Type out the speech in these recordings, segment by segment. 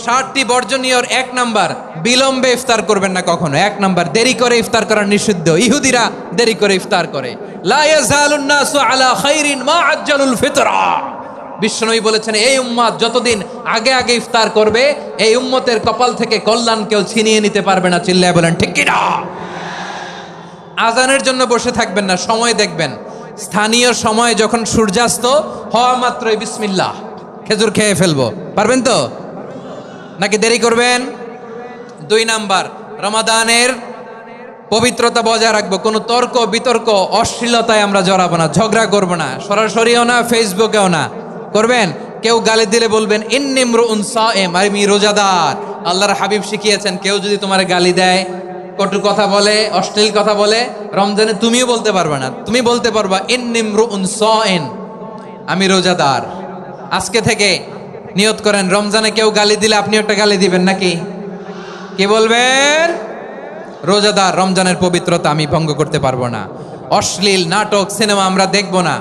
60টি বর্জনীয়র 1 number, বিলম্বে ইফতার করবেন না কখনো। 1 নাম্বার, দেরি করে ইফতার করা নিষিদ্ধ। ইহুদিরা দেরি করে ইফতার করে। লা ইয়াজালুন নাসু আলা খাইরিন মা আজ্জালুল ফিতরা। বিশ্বনবী বলেছেন, এই উম্মত যতদিন আগে আগে ইফতার করবে, এই উম্মতের কপাল থেকে কল্যাণ কেউ ছিনিয়ে নিতে পারবে না। চিল্লায় বলেন ঠিক কি না? আজানের জন্য বসে থাকবেন না, সময় দেখবেন। স্থানীয় সময় যখন সূর্যাস্ত হওয়া মাত্রই বিসমিল্লাহ, খেজুর খেয়ে ফেলবো। পারবেন তো নাকি দেরি করবেন? 2 নাম্বার, রমাদানের পবিত্রতা বজায় রাখবো। কোনো তর্ক বিতর্ক অশ্লীলতায় আমরা জড়াবো না, ঝগড়া করবো না, সরাসরিও না, ফেসবুকেও না। করবেন কেউ গালি দিলে বলবেন ইন্নিমরুউন সায়েম, আমি রোজাদার। আল্লাহর হাবিব শিখিয়েছেন, কেউ যদি তোমার গালি দেয়, কটু কথা বলে, অশ্লীল কথা বলে, রমজানে তুমিও বলতে পারবে না। তুমি বলতে পারবা ইন্নিমরুউন সায়েম, আমি রোজাদার। আজকে থেকে নিয়ত করেন, রমজানে কেউ গালি দিলে আপনি একটা গালি দিবেন নাকি? কি বলবেন? রোজাদার, রমজানের পবিত্রতা আমি ভঙ্গ করতে পারবো না। অশ্লীল নাটক সিনেমা আমরা দেখব না।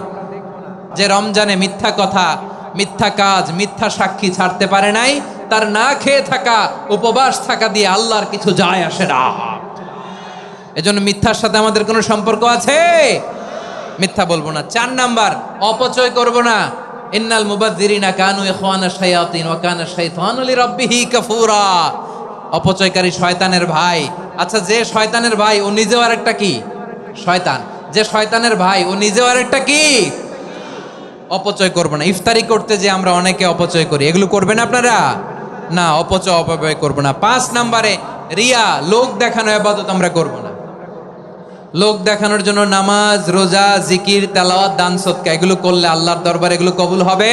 যে রমজানে মিথ্যা কথা, মিথ্যা কাজ, মিথ্যা সাক্ষী ছাড়তে পারে নাই, তার না খেয়ে থাকা, উপবাস থাকা দিয়ে আল্লাহর কিছু যায় আসে না। এজন্য মিথ্যার সাথে আমাদের কোনো সম্পর্ক আছে? মিথ্যা বলবো না। 4 নাম্বার, অপচয় করব না। ইন্নাল মুবাযযিরিনা কানু ইখওয়ানা শায়াতিন ওয়া কানা শাইতানু লিরাব্বিহি কাফুরা। অপচয়কারী শয়তানের ভাই। আচ্ছা, যে শয়তানের ভাই ও নিজেও আরেকটা কি? শয়তান। যে শয়তানের ভাই ও নিজেও আরেকটা কি? অপচয় করব না। ইফতারি করতে যে আমরা অনেকে অপচয় করি, এগুলো করবেন আপনারা না। অপচয় অপব্যয় করব না। 5 নাম্বারে, রিয়া, লোক দেখানো ইবাদত আমরা করব না। লোক দেখানোর জন্য নামাজ, রোজা, জিকির, তেলাওয়াত, দান, সদকা এগুলো করলে আল্লাহর দরবারে এগুলো কবুল হবে।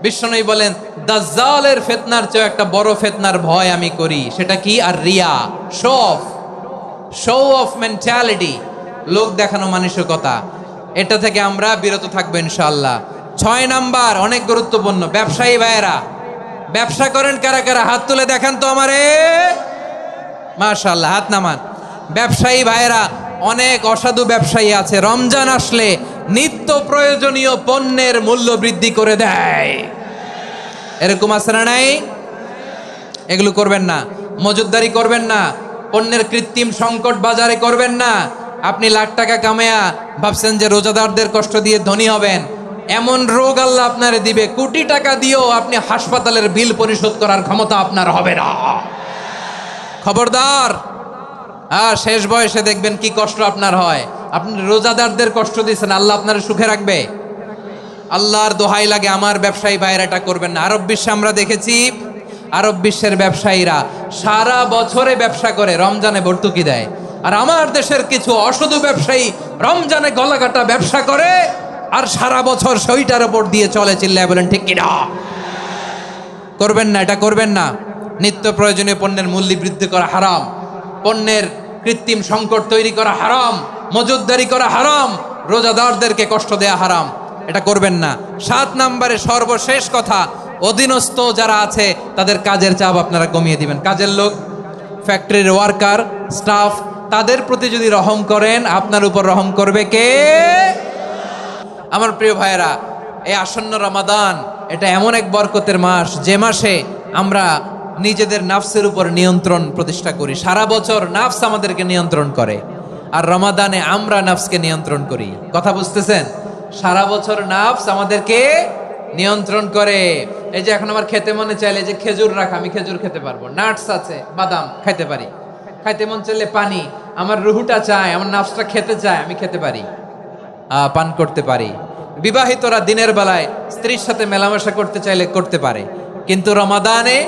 বিশ্বনবী বলেন, দাজ্জালের ফিতনার চেয়ে একটা বড় ফিতনার ভয় আমি করি। সেটা কি? আর রিয়া, শো অফ মেন্টালিটি, লোক দেখানো মানসিকতা। এটা থেকে আমরা বিরত থাকবো ইনশাআল্লাহ। 6 নাম্বার, অনেক গুরুত্বপূর্ণ, ব্যবসায়ী ভাইয়েরা, ব্যবসা করেন কারা কারা? হাত তুলে দেখান তো আমারে। মাশাআল্লাহ, হাত নামান। ব্যবসায়ী ভাইয়েরা, অনেক অসাধু ব্যবসায়ী আছে, রমজান আসলে নিত্য প্রয়োজনীয় পণ্যের মূল্য বৃদ্ধি করে দেয়। এরকম আছে না নাই? এগুলো করবেন না। মজুদদারি করবেন না। পণ্যের কৃত্রিম সংকট বাজারে করবেন না। আপনি লাখ টাকা কামায়া ভাবছেন যে রোজাদারদের কষ্ট দিয়ে ধনী হবেন। এমন রোগ আল্লাহ আপনারে দিবে, কোটি টাকা দিয়েও আপনি হাসপাতালের বিল পরিশোধ করার ক্ষমতা আপনার হবে না। খবরদার। শেষ বয়সে দেখবেন কি কষ্ট আপনার হয়। আপনি রোজাদারদের কষ্ট দিচ্ছেন, আল্লাহ আপনার সুখে রাখবে? আল্লাহর দোহাই লাগে, আমার ব্যবসায়ী ভাইয়েরা এটা করবেন না। আরব বিশ্বে আমরা দেখেছি, আরব বিশ্বের ব্যবসায়ীরা সারা বছরে ব্যবসা করে, রমজানে ভর্তুকি দেয়। আর আমার দেশের কিছু অসাধু ব্যবসায়ী রমজানে গলাকাটা ব্যবসা করে আর সারা বছর সেইটার উপর দিয়ে চলে। চিল্লায় বলেন ঠিক কিনা? করবেন না, এটা করবেন না। নিত্য প্রয়োজনীয় পণ্যের মূল্য বৃদ্ধি করা হারাম, পণ্যের কৃত্রিম সংকট তৈরি করা হারাম, মজুদদারি করা হারাম, রোজাদারদেরকে কষ্ট দেয়া হারাম। এটা করবেন না। 7 নাম্বারে সর্বশেষ কথা, অধীনস্থ যারা আছে তাদের কাজের চাপ আপনারা কমিয়ে দিবেন। কাজের লোক, ফ্যাক্টরির ওয়ার্কার, স্টাফ, তাদের প্রতি যদি রহম করেন, আপনার উপর রহম করবে কে? আমার প্রিয় ভাইয়েরা, এই আসন্ন রমাদান এটা এমন এক বরকতের মাস, যে মাসে আমরা নিজেদের নাফসের উপর নিয়ন্ত্রণ প্রতিষ্ঠা করি। সারা বছর নাফস আমাদেরকে নিয়ন্ত্রণ করে, আর রমাদানে আমরা নাফসকে নিয়ন্ত্রণ করি। কথা বুঝতেছেন? সারা বছর নাফস আমাদেরকে নিয়ন্ত্রণ করে। এই যে এখন আমার খেতে মনে চাইলে যে খেজুর রাখা, আমি খেজুর খেতে পারবো, নাটস আছে, বাদাম খাইতে পারি। খাইতে মন চাইলে পানি, আমার রুহুটা চায়, আমার নাফসটা খেতে চায়, আমি খেতে পারি, পান করতে পারি। বিবাহিতরা দিনের বেলায় স্ত্রীর সাথে মেলামেশা করতে চাইলে করতে পারে, কিন্তু রমাদানে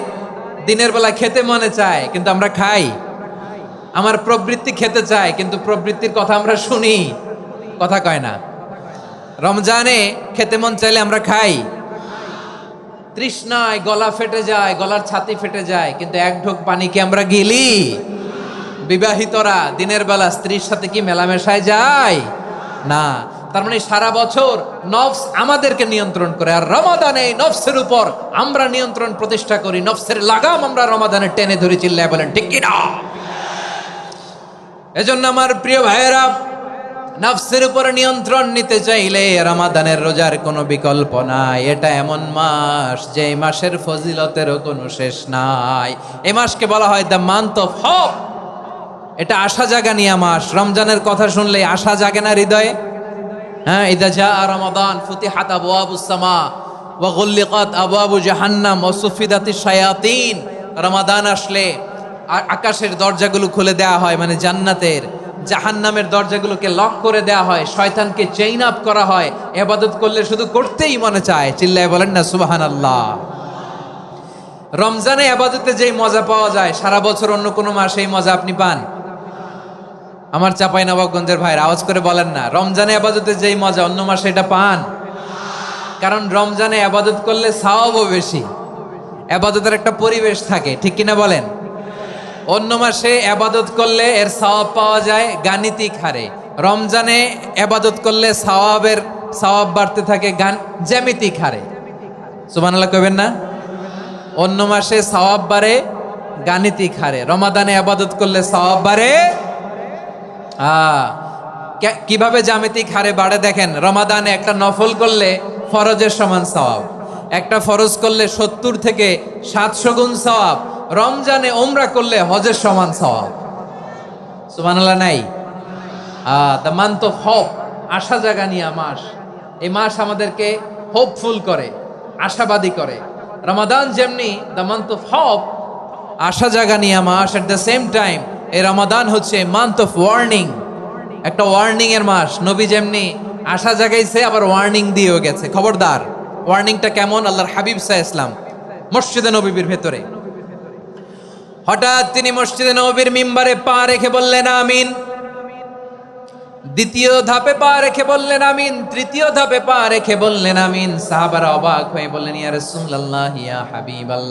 দিনের বেলায় খেতে মনে চায় কিন্তু আমরা খাই। আমার প্রবৃত্তি খেতে চায় কিন্তু প্রবৃত্তির কথা আমরা শুনি, কথা কয় না। রমজানে খেতে মন চাইলে আমরা খাই, তৃষ্ণায় গলা ফেটে যায়, গলার ছাতি ফেটে যায়, কিন্তু এক ঢোক পানি কি আমরা গিলি? বিবাহিতরা দিনের বেলা স্ত্রীর সাথে কি মেলামেশায় যায় না। তার মানে সারা বছর নফস আমাদেরকে নিয়ন্ত্রণ করে, আর রমাদানে নফসের উপর আমরা নিয়ন্ত্রণ প্রতিষ্ঠা করি। নফসের লাগাম আমরা রমাদানে টেনে ধরে। চিল্লায় বলেন ঠিক কিনা? এজন্য আমার প্রিয় ভাইয়েরা, নফসের উপর নিয়ন্ত্রণ নিতে চাইলে রমাদানের রোজার কোনো বিকল্প নাই। এটা এমন মাস যে এই মাসের ফজিলতেরও কোনো শেষ নাই। এই মাসকে বলা হয় দ্য মান্থ অফ হোপ। এটা আশা জাগানিয়া মাস। রমজানের কথা শুনলে আশা জাগে না হৃদয়ে? হ্যাঁ, ইদা জা রমাদান ফুতিহাত আবওয়াবুস সামা ওয়া গুল্লিকাত আবওয়াবু জাহান্নাম ওয়া সুফিদাতিশ শায়াতিন। রমাদান আসলে আকাশের দরজাগুলো খুলে দেওয়া হয়, মানে জান্নাতের। জাহান্নামের দরজাগুলোকে লক করে দেওয়া হয়, শয়তানকে চেইন আপ করা হয়। ইবাদত করলে শুধু করতেই মনে চায়। চিল্লায় বলেন না সুবহানাল্লাহ। রমজানে ইবাদতে যেই মজা পাওয়া যায় সারা বছর অন্য কোনো মাসে এই মজা আপনি পান? আমার চাঁপাইনবাবগঞ্জের ভাইরা আওয়াজ করে বলেন না, রমজানে ইবাদতে যেই মজা অন্য মাসে এটা পান? কারণ রমজানে ইবাদত করলে সওয়াবও বেশি, ইবাদতের একটা পরিবেশ থাকে, ঠিক কিনা বলেন? অন্য মাসে ইবাদত করলে এর সওয়াব পাওয়া যায় গাণিতিক হারে, রমজানে ইবাদত করলে সওয়াব বাড়তে থাকে জ্যামিতিক হারে। সুবহানাল্লাহ কইবেন না? অন্য মাসে সওয়াব বাড়ে গাণিতিক হারে, রমাদানে ইবাদত করলে সওয়াব বাড়ে কিভাবে জ্যামিতিক হারে বাড়ে দেখেন। রমাদানে একটা নফল করলে ফরজের সমান সওয়াব, একটা ফরজ করলে 70 থেকে 700 গুণ সওয়াব, রমজানে ওমরা করলে হজের সমান সওয়াব। সুবহানাল্লাহ নাই? দ্য মান্থ অফ হোপ, আশা জাগানিয়া মাস। এই মাস আমাদেরকে হোপফুল করে, আশাবাদী করে। রমাদান যেমনি দ্য মান্থ অফ হোপ, আশা জাগানিয়া মাস, এট দ্য সেম টাইম এই রমাদান হচ্ছে মান্থ অফ ওয়ার্নিং, একটা ওয়ার্নিং এর মাস। নবী যেমনি আশা জাগাইছে আবার ওয়ার্নিং দিয়েও গেছে, খবরদার। ওয়ার্নিংটা কেমন? আল্লাহর হাবিব সাল্লাল্লাহু আলাইহি ওয়াসাল্লাম মসজিদে নববীর ভেতরে হঠাৎ তিনি মসজিদে নববীর মিম্বারে পা রেখে বললেন আমিন। দ্বিতীয় ধাপে পা রেখে বললেন আমিন, তৃতীয় ধাপে পা রেখে বললেন আমিন। সাহাবারা অবাক হয়ে বললেন ইয়া রাসূলুল্লাহ, ইয়া হাবিবাল্লাহ।